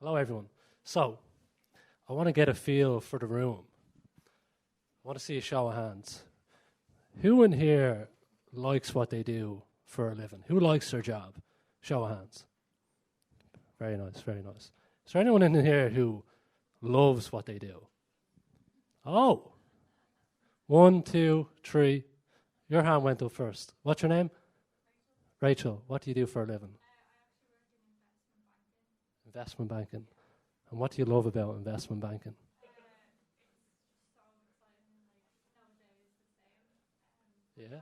Hello, everyone. So, I want to get a feel for the room. I want to see a show of hands. Who in here likes what they do for a living? Who likes their job? Show of hands. Very nice, very nice. Is there anyone in here who loves what they do? Oh. 1, 2, 3. Your hand went up first. What's your name? Rachel. What do you do for a living? Investment banking. And what do you love about investment banking? Yeah.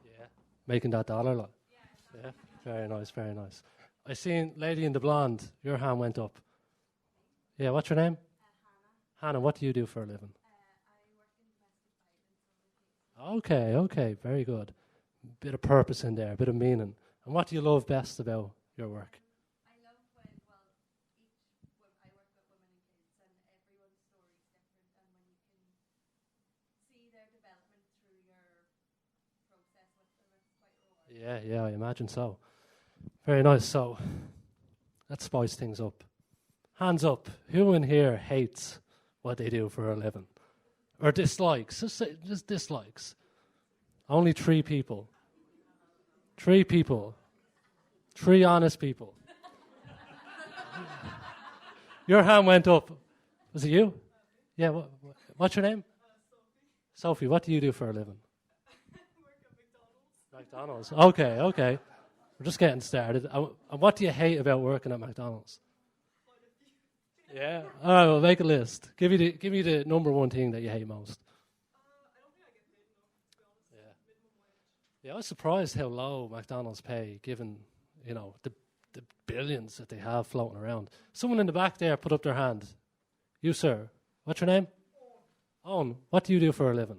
Yeah. Making that dollar lot. Yeah. Very nice, very nice. I seen lady in the blonde, your hand went up. Yeah, what's your name? Hannah, what do you do for a living? Okay, very good. Bit of purpose in there, bit of meaning. And what do you love best about your work? Yeah, I imagine so. Very nice. So, let's spice things up. Hands up. Who in here hates what they do for a living? Or dislikes? Just dislikes. Only 3 people. 3 people. 3 honest people. Your hand went up. Was it you? Yeah. What's your name? Sophie. What do you do for a living? McDonald's. Okay. We're just getting started. And what do you hate about working at McDonald's? Yeah. All right, well, make a list. Give me the number one thing that you hate most. I don't think I get paid enough, to be honest. Yeah. Minimum wage. Yeah, I was surprised how low McDonald's pay, given the billions that they have floating around. Someone in the back there put up their hand. You, sir. What's your name? Owen. What do you do for a living?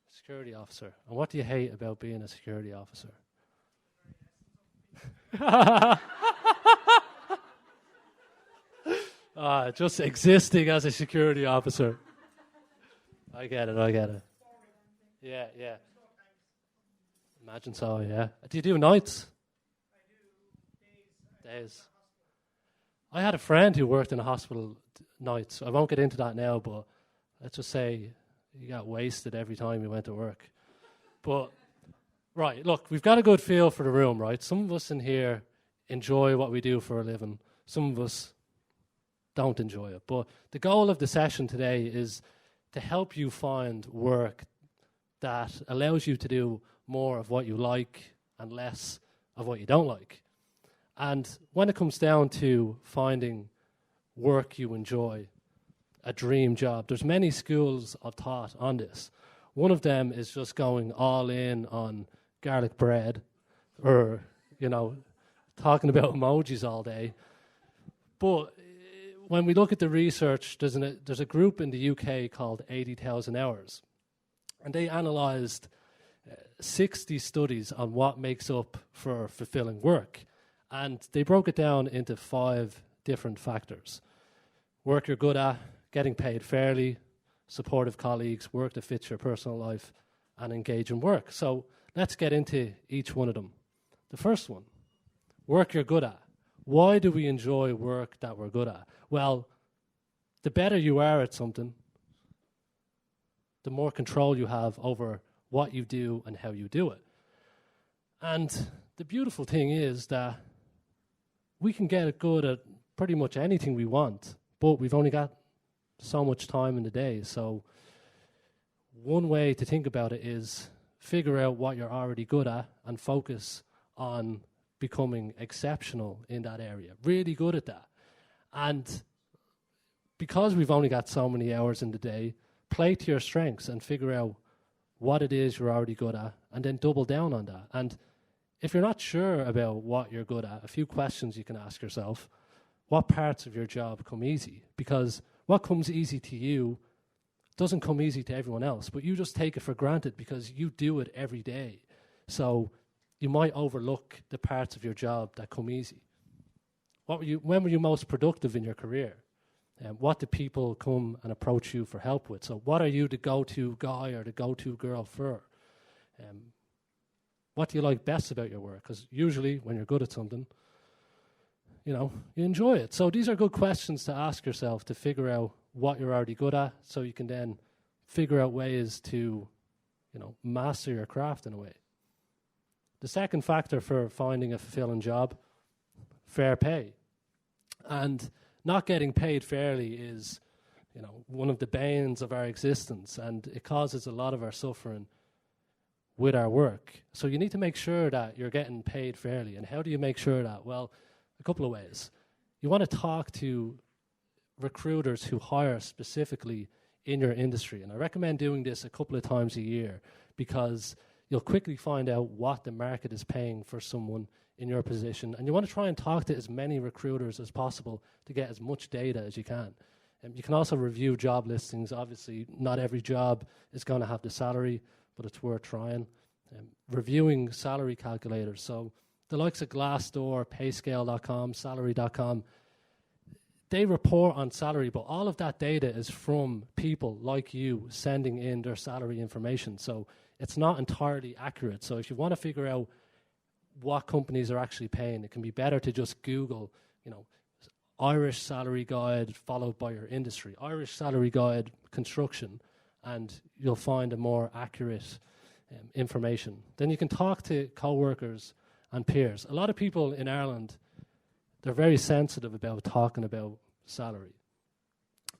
Security officer. And what do you hate about being a security officer? Just existing as a security officer. I get it. Yeah. Imagine so, yeah. Do you do nights? I do Days. I had a friend who worked in a hospital nights. I won't get into that now, but let's just say he got wasted every time he went to work. But, right, look, we've got a good feel for the room, right? Some of us in here enjoy what we do for a living. Some of us don't enjoy it. But the goal of the session today is to help you find work that allows you to do more of what you like and less of what you don't like. And when it comes down to finding work you enjoy, a dream job, there's many schools of thought on this. One of them is just going all in on garlic bread or, talking about emojis all day. But when we look at the research, there's a group in the UK called 80,000 Hours. And they analysed 60 studies on what makes up for fulfilling work. And they broke it down into 5 different factors. Work you're good at, getting paid fairly, supportive colleagues, work that fits your personal life, and engage in work. So let's get into each one of them. The first one, work you're good at. Why do we enjoy work that we're good at? Well, the better you are at something, the more control you have over what you do and how you do it. And the beautiful thing is that we can get good at pretty much anything we want, but we've only got so much time in the day. So one way to think about it is figure out what you're already good at and focus on becoming exceptional in that area, really good at that. And because we've only got so many hours in the day, play to your strengths and figure out what it is you're already good at and then double down on that. And if you're not sure about what you're good at, a few questions you can ask yourself. What parts of your job come easy? Because what comes easy to you doesn't come easy to everyone else, but you just take it for granted because you do it every day. So you might overlook the parts of your job that come easy. When were you most productive in your career? What do people come and approach you for help with? So what are you the go-to guy or the go-to girl for? what do you like best about your work? Because usually when you're good at something, you enjoy it. So these are good questions to ask yourself to figure out what you're already good at, so you can then figure out ways to, master your craft in a way. The second factor for finding a fulfilling job, fair pay. And not getting paid fairly is, one of the banes of our existence, and it causes a lot of our suffering with our work. So you need to make sure that you're getting paid fairly. And how do you make sure that? Well, a couple of ways. You want to talk to recruiters who hire specifically in your industry. And I recommend doing this a couple of times a year, because you'll quickly find out what the market is paying for someone in your position. And you want to try and talk to as many recruiters as possible to get as much data as you can. You can also review job listings. Obviously, not every job is going to have the salary, but it's worth trying. Reviewing salary calculators. So the likes of Glassdoor, Payscale.com, Salary.com, they report on salary, but all of that data is from people like you sending in their salary information. So it's not entirely accurate. So if you want to figure out what companies are actually paying, it can be better to just Google, Irish salary guide followed by your industry, Irish salary guide construction, and you'll find a more accurate information. Then you can talk to co-workers and peers. A lot of people in Ireland, they're very sensitive about talking about salary.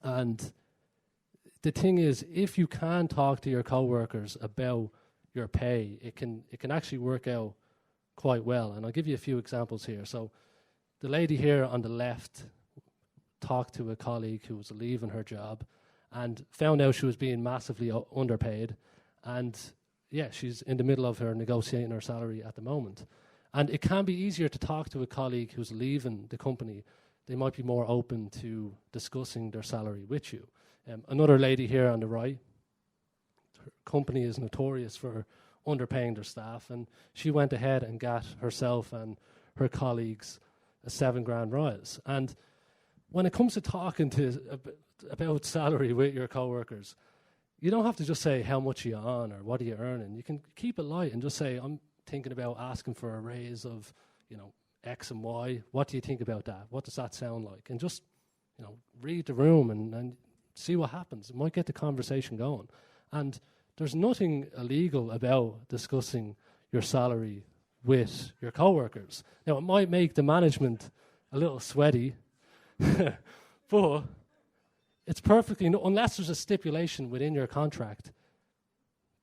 And the thing is, if you can talk to your co-workers about your pay, it can actually work out quite well. And I'll give you a few examples here. So the lady here on the left talked to a colleague who was leaving her job and found out she was being massively underpaid. And yeah, she's in the middle of her negotiating her salary at the moment. And it can be easier to talk to a colleague who's leaving the company. They might be more open to discussing their salary with you. Another lady here on the right, her company is notorious for underpaying their staff, and she went ahead and got herself and her colleagues a $7,000 rise. And when it comes to talking about salary with your coworkers, you don't have to just say how much you're on or what are you earning. You can keep it light and just say, I'm thinking about asking for a raise of, X and Y. What do you think about that? What does that sound like? And just, read the room and see what happens. It might get the conversation going. And there's nothing illegal about discussing your salary with your coworkers. Now, it might make the management a little sweaty, but it's perfectly, unless there's a stipulation within your contract,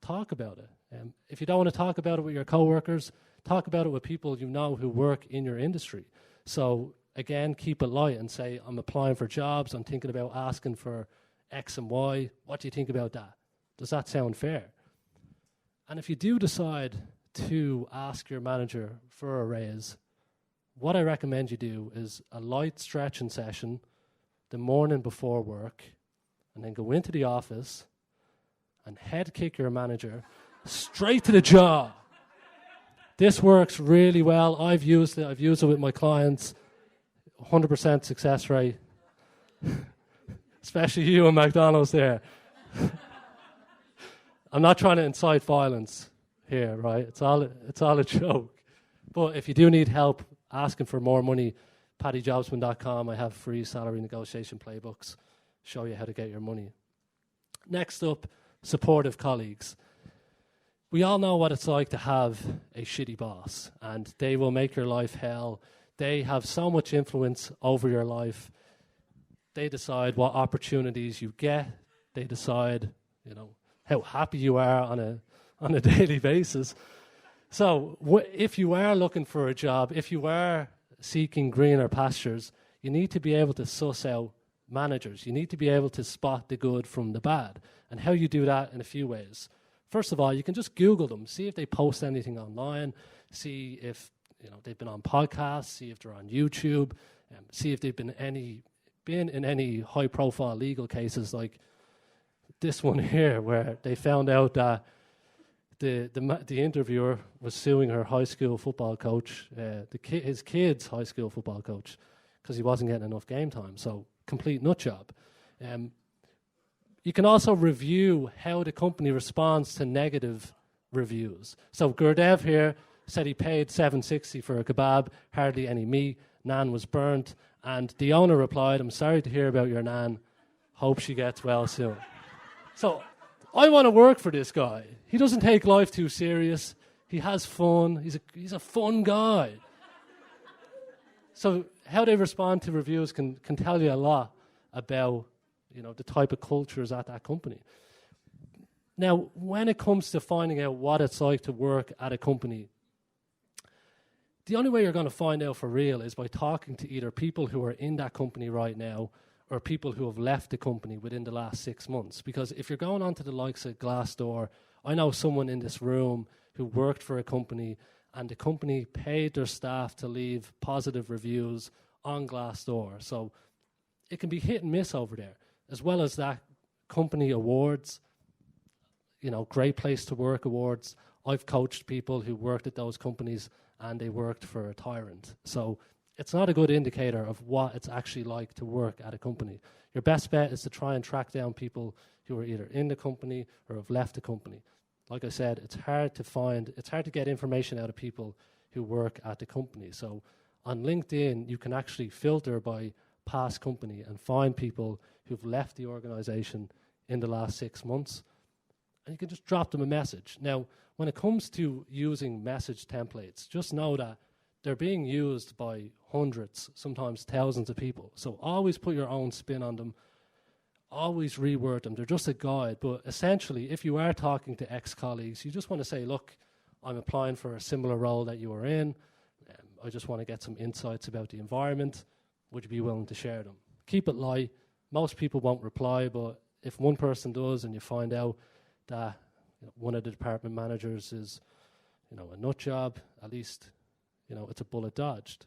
talk about it. If you don't want to talk about it with your coworkers, talk about it with people who work in your industry. So again, keep it light and say, I'm applying for jobs, I'm thinking about asking for X and Y. What do you think about that? Does that sound fair? And if you do decide to ask your manager for a raise, what I recommend you do is a light stretching session the morning before work, and then go into the office and head kick your manager straight to the jaw. This works really well. I've used it with my clients. 100% success rate. Especially you and McDonald's there. I'm not trying to incite violence here, right? It's all a joke. But if you do need help asking for more money, PaddyJobsman.com, I have free salary negotiation playbooks, show you how to get your money. Next up, supportive colleagues. We all know what it's like to have a shitty boss, and they will make your life hell. They have so much influence over your life. They decide what opportunities you get. They decide, how happy you are on a daily basis. So if you are looking for a job, if you are seeking greener pastures, you need to be able to suss out managers. You need to be able to spot the good from the bad. And how you do that in a few ways. First of all, you can just Google them, see if they post anything online, see if they've been on podcasts, see if they're on YouTube, see if they've been in any high-profile legal cases like this one here, where they found out that the interviewer was suing her high school football coach, his kid's high school football coach, because he wasn't getting enough game time. So complete nut job. You can also review how the company responds to negative reviews. So Gurdev here said he paid $7.60 for a kebab, hardly any meat, naan was burnt, and the owner replied, "I'm sorry to hear about your naan, hope she gets well soon." So I want to work for this guy. He doesn't take life too serious. He has fun. He's a fun guy. So how they respond to reviews can tell you a lot about, the type of cultures at that company. Now, when it comes to finding out what it's like to work at a company, the only way you're going to find out for real is by talking to either people who are in that company right now or people who have left the company within the last 6 months. Because if you're going on to the likes of Glassdoor, I know someone in this room who worked for a company and the company paid their staff to leave positive reviews on Glassdoor. So it can be hit and miss over there, as well as that company awards, Great Place to Work awards. I've coached people who worked at those companies and they worked for a tyrant. So it's not a good indicator of what it's actually like to work at a company. Your best bet is to try and track down people who are either in the company or have left the company. Like I said, it's hard to get information out of people who work at the company. So on LinkedIn, you can actually filter by past company and find people who've left the organization in the last 6 months. And you can just drop them a message. Now, when it comes to using message templates, just know that they're being used by hundreds, sometimes thousands of people. So always put your own spin on them. Always reword them. They're just a guide. But essentially, if you are talking to ex-colleagues, you just want to say, look, I'm applying for a similar role that you are in. I just want to get some insights about the environment. Would you be willing to share them? Keep it light. Most people won't reply, but if one person does and you find out that one of the department managers is, a nut job, at least, it's a bullet dodged.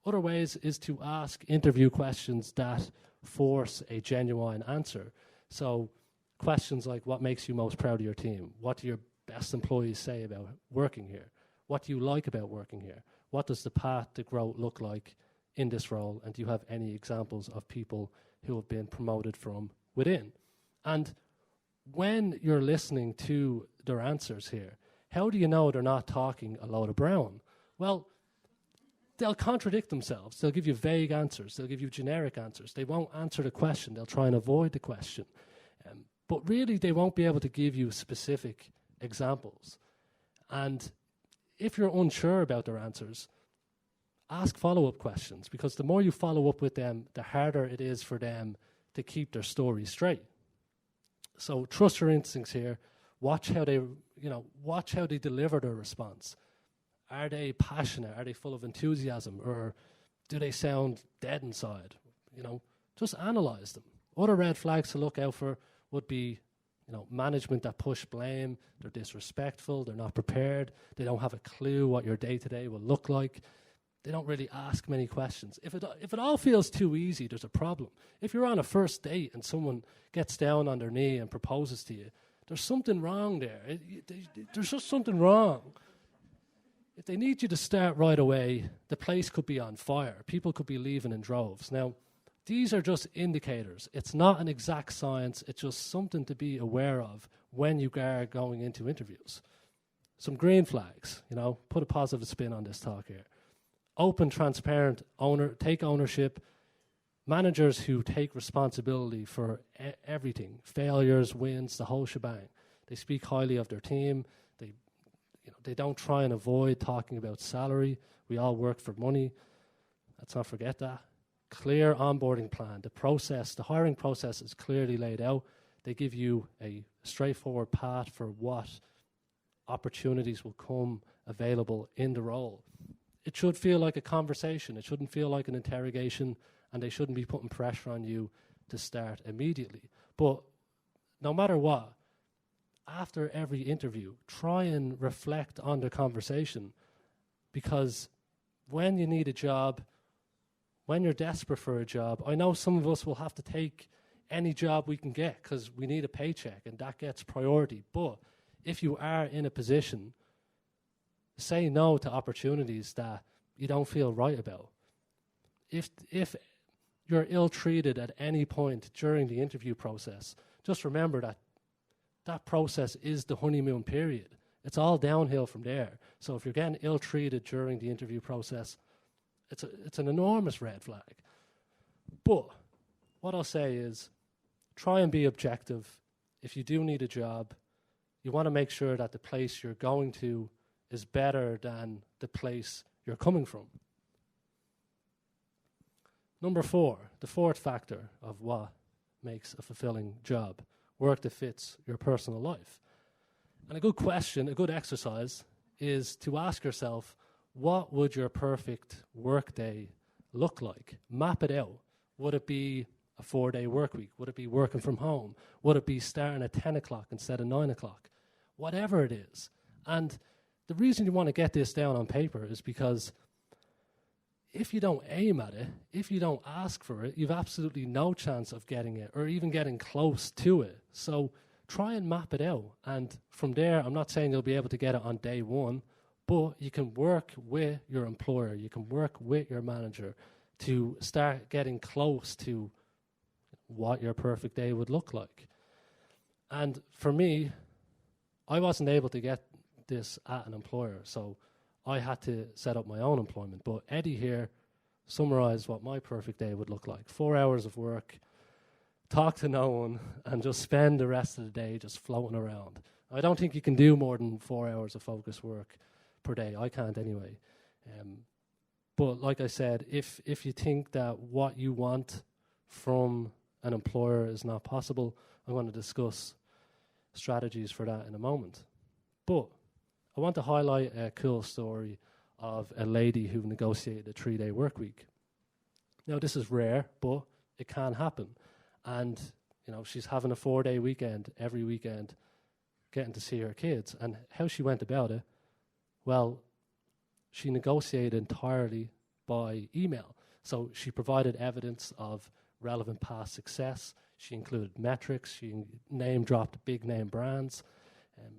Other ways is to ask interview questions that force a genuine answer. So questions like, what makes you most proud of your team? What do your best employees say about working here? What do you like about working here? What does the path to growth look like in this role? And do you have any examples of people who have been promoted from within? And when you're listening to their answers here, how do you know they're not talking a load of brown? Well, they'll contradict themselves. They'll give you vague answers. They'll give you generic answers. They won't answer the question. They'll try and avoid the question. But really, they won't be able to give you specific examples. And if you're unsure about their answers, ask follow-up questions, because the more you follow up with them, the harder it is for them to keep their story straight. So trust your instincts here. Watch how they deliver their response. Are they passionate? Are they full of enthusiasm? Or do they sound dead inside? Just analyze them. Other red flags to look out for would be, management that push blame. They're disrespectful. They're not prepared. They don't have a clue what your day-to-day will look like. They don't really ask many questions. If it all feels too easy, there's a problem. If you're on a first date and someone gets down on their knee and proposes to you, there's something wrong there. There's just something wrong. If they need you to start right away, the place could be on fire. People could be leaving in droves. Now, these are just indicators. It's not an exact science. It's just something to be aware of when you are going into interviews. Some green flags, put a positive spin on this talk here. Open, transparent, take ownership. Managers who take responsibility for everything, failures, wins, the whole shebang. They speak highly of their team. They don't try and avoid talking about salary. We all work for money. Let's not forget that. Clear onboarding plan. The hiring process is clearly laid out. They give you a straightforward path for what opportunities will come available in the role. It should feel like a conversation. It shouldn't feel like an interrogation, and they shouldn't be putting pressure on you to start immediately. But no matter what, after every interview, try and reflect on the conversation, because when you need a job, when you're desperate for a job, I know some of us will have to take any job we can get because we need a paycheck and that gets priority. But if you are in a position, say no to opportunities that you don't feel right about. If you're ill-treated at any point during the interview process, just remember that process is the honeymoon period. it's all downhill from there. So if you're getting ill-treated during the interview process, it's an enormous red flag. But what I'll say is, try and be objective. If you do need a job, you want to make sure that the place you're going to is better than the place you're coming from. Number 4, the fourth factor of what makes a fulfilling job: work that fits your personal life. And a good question, a good exercise, is to ask yourself, what would your perfect work day look like? Map it out. Would it be a 4-day work week? Would it be working from home? Would it be starting at 10 o'clock instead of 9 o'clock? Whatever it is. And the reason you want to get this down on paper is because if you don't aim at it, if you don't ask for it, you've absolutely no chance of getting it or even getting close to it. So try and map it out. And from there, I'm not saying you'll be able to get it on day one, but you can work with your employer, you can work with your manager to start getting close to what your perfect day would look like. And for me, I wasn't able to get this at an employer, so I had to set up my own employment. But Eddie here summarized what my perfect day would look like. 4 hours of work, talk to no one, and just spend the rest of the day just floating around. I don't think you can do more than 4 hours of focused work per day. I can't anyway. But like I said, if you think that what you want from an employer is not possible, I'm going to discuss strategies for that in a moment. But I want to highlight a cool story of a lady who negotiated a 3-day work week. Now, this is rare, but it can happen. And, you know, she's having a 4-day weekend every weekend, getting to see her kids. And how she went about it, well, she negotiated entirely by email. So she provided evidence of relevant past success. She included metrics. She name-dropped big-name brands.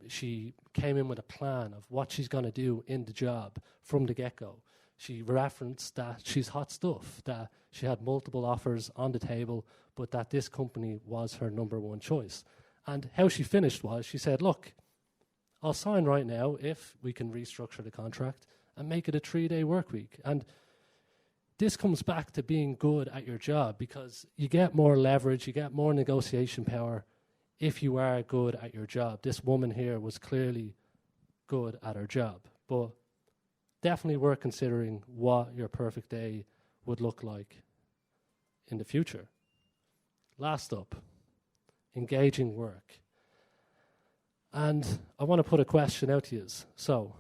She came in with a plan of what she's going to do in the job from the get-go. She referenced that she's hot stuff, that she had multiple offers on the table, but that this company was her number one choice. And how she finished was, she said, look, I'll sign right now if we can restructure the contract and make it a 3-day work week. And this comes back to being good at your job, because you get more leverage, you get more negotiation power if you are good at your job. This woman here was clearly good at her job, but definitely worth considering what your perfect day would look like in the future. Last up, engaging work. And I want to put a question out to you. So,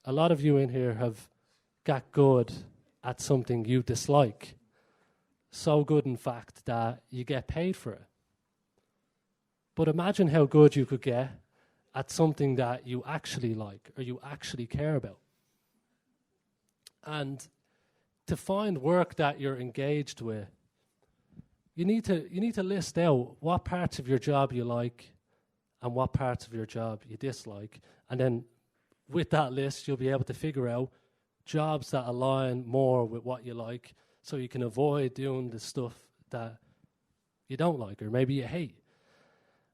a lot of you in here have got good at something you dislike. So good, in fact, that you get paid for it. But imagine how good you could get at something that you actually like or you actually care about. And to find work that you're engaged with, you need to list out what parts of your job you like and what parts of your job you dislike. And then with that list, you'll be able to figure out jobs that align more with what you like, so you can avoid doing the stuff that you don't like or maybe you hate.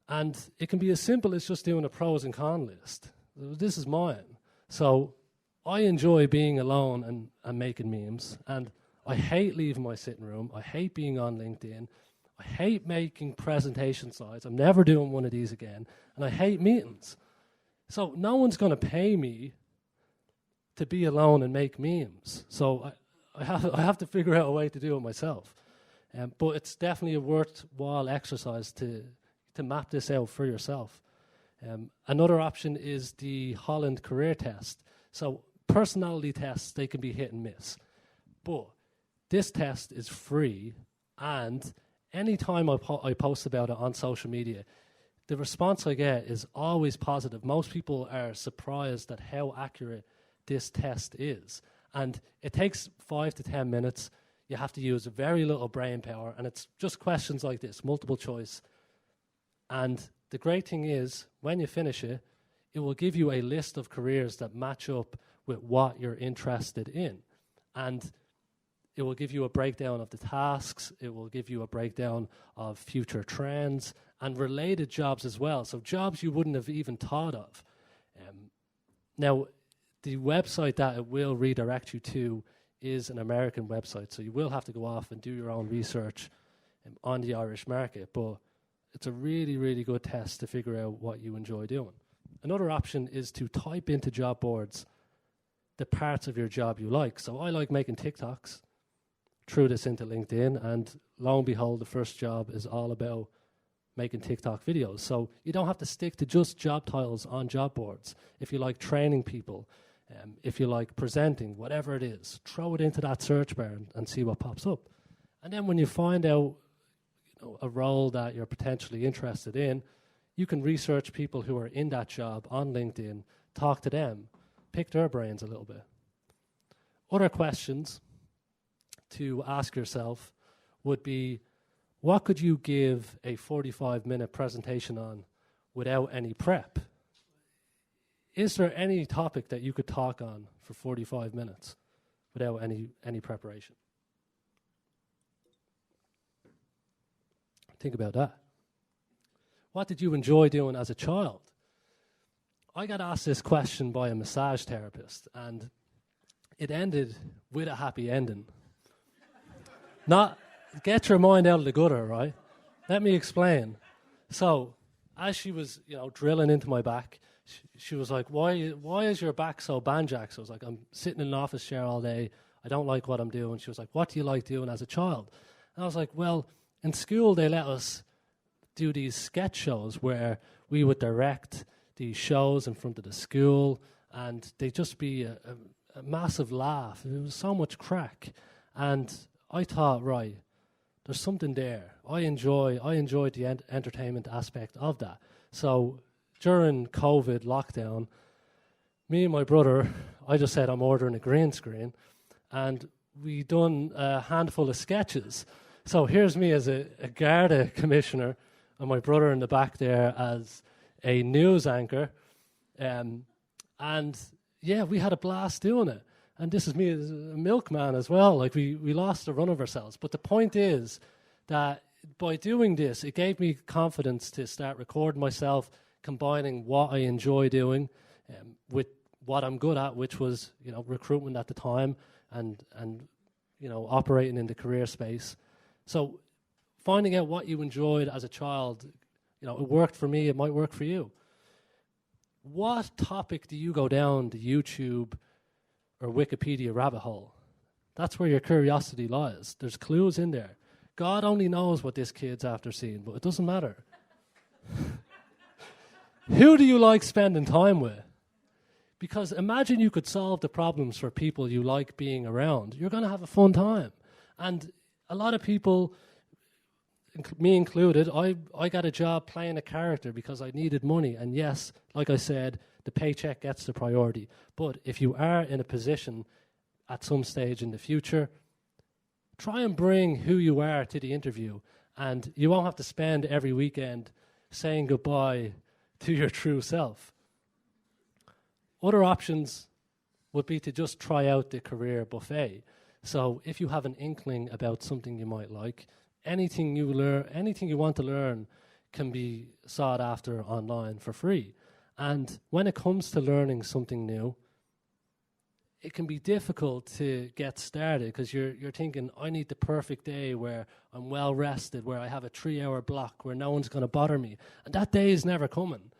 And it can be as simple as just doing a pros and cons list. This is mine. So I enjoy being alone and making memes. And I hate leaving my sitting room. I hate being on LinkedIn. I hate making presentation slides. I'm never doing one of these again. And I hate meetings. So no one's going to pay me to be alone and make memes. So I have to figure out a way to do it myself. But it's definitely a worthwhile exercise to map this out for yourself. Another option is the Holland Career Test. So personality tests, they can be hit and miss. But this test is free, and anytime I post about it on social media, the response I get is always positive. Most people are surprised at how accurate this test is. And it takes 5 to 10 minutes. You have to use very little brain power, and it's just questions like this, multiple choice. And the great thing is, when you finish it, it will give you a list of careers that match up with what you're interested in. And it will give you a breakdown of the tasks. It will give you a breakdown of future trends and related jobs as well. So jobs you wouldn't have even thought of. Now, the website that it will redirect you to is an American website, so you will have to go off and do your own research on the Irish market, but it's a really, really good test to figure out what you enjoy doing. Another option is to type into job boards the parts of your job you like. So I like making TikToks. Threw this into LinkedIn, and lo and behold, the first job is all about making TikTok videos. So you don't have to stick to just job titles on job boards. If you like training people, if you like presenting, whatever it is, throw it into that search bar and see what pops up. And then when you find out a role that you're potentially interested in, you can research people who are in that job on LinkedIn, talk to them, pick their brains a little bit. Other questions to ask yourself would be, what could you give a 45-minute presentation on without any prep? Is there any topic that you could talk on for 45 minutes without any preparation? Think about that. What did you enjoy doing as a child? I got asked this question by a massage therapist, and it ended with a happy ending. Not get your mind out of the gutter, right? Let me explain. So, as she was, drilling into my back, she was like, "Why is your back so banjaxed?" So I was like, "I'm sitting in an office chair all day. I don't like what I'm doing." She was like, "What do you like doing as a child?" And I was like, "Well, in school they let us do these sketch shows where we would direct these shows in front of the school, and they'd just be a massive laugh. It was so much crack." And I thought, right, there's something there. I enjoyed the entertainment aspect of that. So during COVID lockdown, me and my brother, I just said I'm ordering a green screen, and we done a handful of sketches. So here's me as a Garda commissioner, and my brother in the back there as a news anchor. And yeah, we had a blast doing it. And this is me as a milkman as well. Like, we lost the run of ourselves. But the point is that by doing this, it gave me confidence to start recording myself, combining what I enjoy doing with what I'm good at, which was, recruitment at the time and operating in the career space. So finding out what you enjoyed as a child, it worked for me, it might work for you. What topic do you go down the YouTube or Wikipedia rabbit hole? That's where your curiosity lies. There's clues in there. God only knows what this kid's after seeing, but it doesn't matter. Who do you like spending time with? Because imagine you could solve the problems for people you like being around. You're going to have a fun time. And a lot of people, me included, I got a job playing a character because I needed money. And yes, like I said, the paycheck gets the priority. But if you are in a position at some stage in the future, try and bring who you are to the interview, and you won't have to spend every weekend saying goodbye to your true self. Other options would be to just try out the career buffet. So if you have an inkling about something you might like, anything you want to learn can be sought after online for free. And when it comes to learning something new, it can be difficult to get started because you're thinking, I need the perfect day where I'm well rested, where I have a 3-hour block, where no one's going to bother me. And that day is never coming.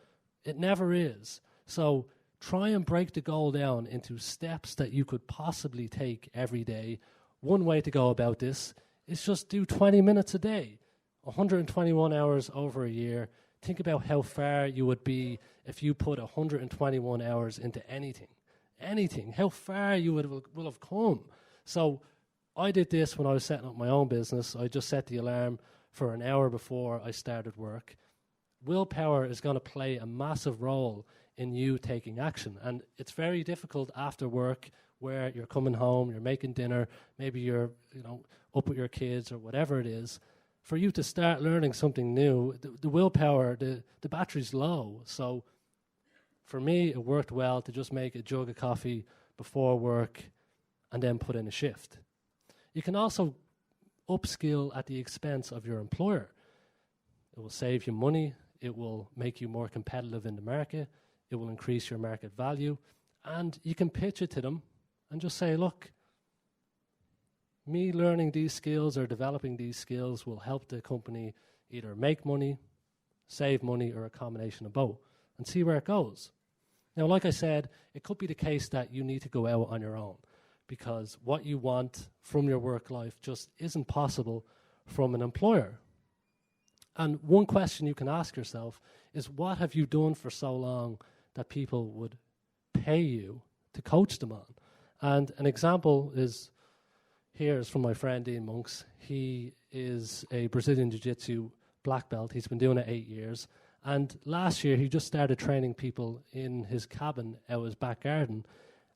It never is. So try and break the goal down into steps that you could possibly take every day. One way to go about this is just do 20 minutes a day, 121 hours over a year. Think about how far you would be if you put 121 hours into anything, how far you will have come. So I did this when I was setting up my own business. I just set the alarm for an hour before I started work. Willpower is going to play a massive role in you taking action. And it's very difficult after work where you're coming home, you're making dinner, maybe you're up with your kids or whatever it is. For you to start learning something new, the willpower, the battery's low. So for me, it worked well to just make a jug of coffee before work and then put in a shift. You can also upskill at the expense of your employer. It will save you money. It will make you more competitive in the market. It will increase your market value. And you can pitch it to them and just say, look, me learning these skills or developing these skills will help the company either make money, save money, or a combination of both, and see where it goes. Now, like I said, it could be the case that you need to go out on your own because what you want from your work life just isn't possible from an employer. And one question you can ask yourself is, what have you done for so long that people would pay you to coach them on? And an example is from my friend Dean Monks. He is a Brazilian Jiu-Jitsu black belt. He's been doing it 8 years. And last year, he just started training people in his cabin out his back garden.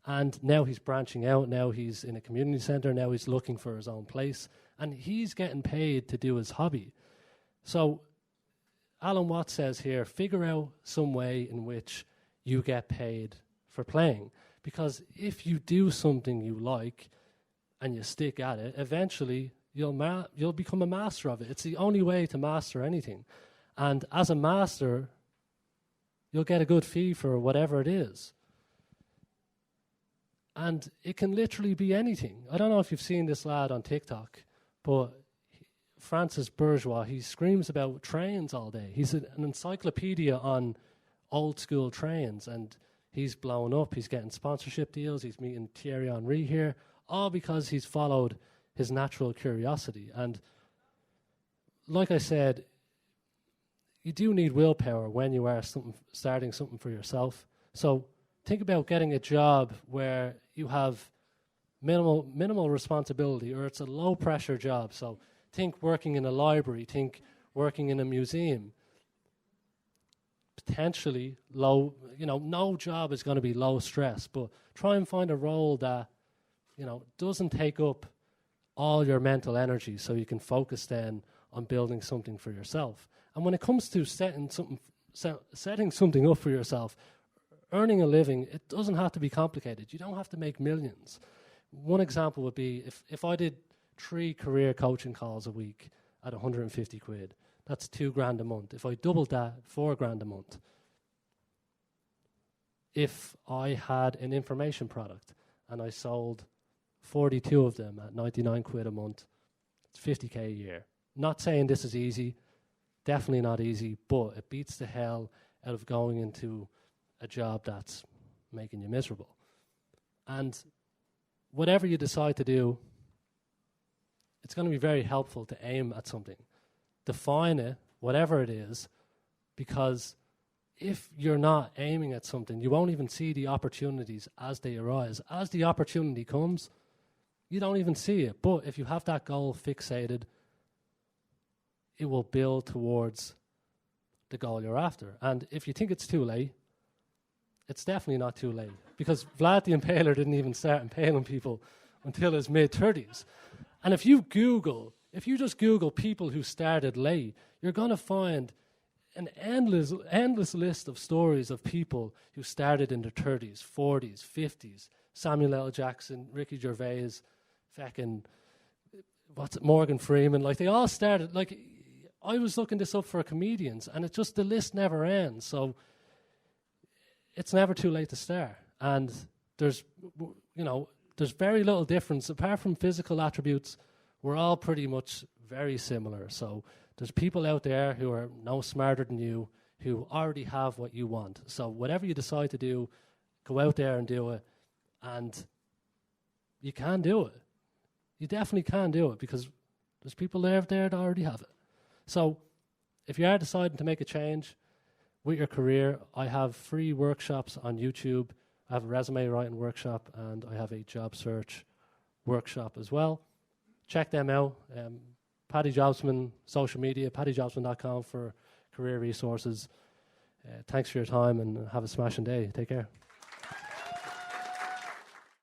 And now he's branching out. Now he's in a community center. Now he's looking for his own place. And he's getting paid to do his hobby. So Alan Watts says here, figure out some way in which you get paid for playing. Because if you do something you like and you stick at it, eventually you'll become a master of it. It's the only way to master anything. And as a master, you'll get a good fee for whatever it is. And it can literally be anything. I don't know if you've seen this lad on TikTok, but Francis Bourgeois, he screams about trains all day. He's an encyclopedia on old school trains, and he's blown up. He's getting sponsorship deals. He's meeting Thierry Henry here, all because he's followed his natural curiosity. And like I said, you do need willpower when you are starting something for yourself. So think about getting a job where you have minimal responsibility, or it's a low pressure job. So think working in a library, think working in a museum. Potentially low, no job is going to be low stress, but try and find a role that, doesn't take up all your mental energy so you can focus then on building something for yourself. And when it comes to setting something up for yourself, earning a living, it doesn't have to be complicated. You don't have to make millions. One example would be if I did 3 career coaching calls a week at 150 quid, that's $2,000 a month. If I doubled that, $4,000 a month. If I had an information product and I sold 42 of them at 99 quid a month, it's 50k a year. Not saying this is easy, definitely not easy, but it beats the hell out of going into a job that's making you miserable. And whatever you decide to do, it's going to be very helpful to aim at something. Define it, whatever it is, because if you're not aiming at something, you won't even see the opportunities as they arise. As the opportunity comes, you don't even see it. But if you have that goal fixated, it will build towards the goal you're after. And if you think it's too late, it's definitely not too late, because Vlad the Impaler didn't even start impaling people until his mid-30s. And if you just Google people who started late, you're going to find an endless list of stories of people who started in their 30s, 40s, 50s. Samuel L. Jackson, Ricky Gervais, Morgan Freeman. Like, they all started, like, I was looking this up for comedians, and the list never ends. So it's never too late to start. And there's very little difference. Apart from physical attributes, we're all pretty much very similar. So there's people out there who are no smarter than you, who already have what you want. So whatever you decide to do, go out there and do it. And you can do it. You definitely can do it, because there's people out there that already have it. So if you are deciding to make a change with your career, I have free workshops on YouTube. I have a resume writing workshop, and I have a job search workshop as well. Check them out. Paddy Jobsman, social media, paddyjobsman.com for career resources. Thanks for your time, and have a smashing day. Take care.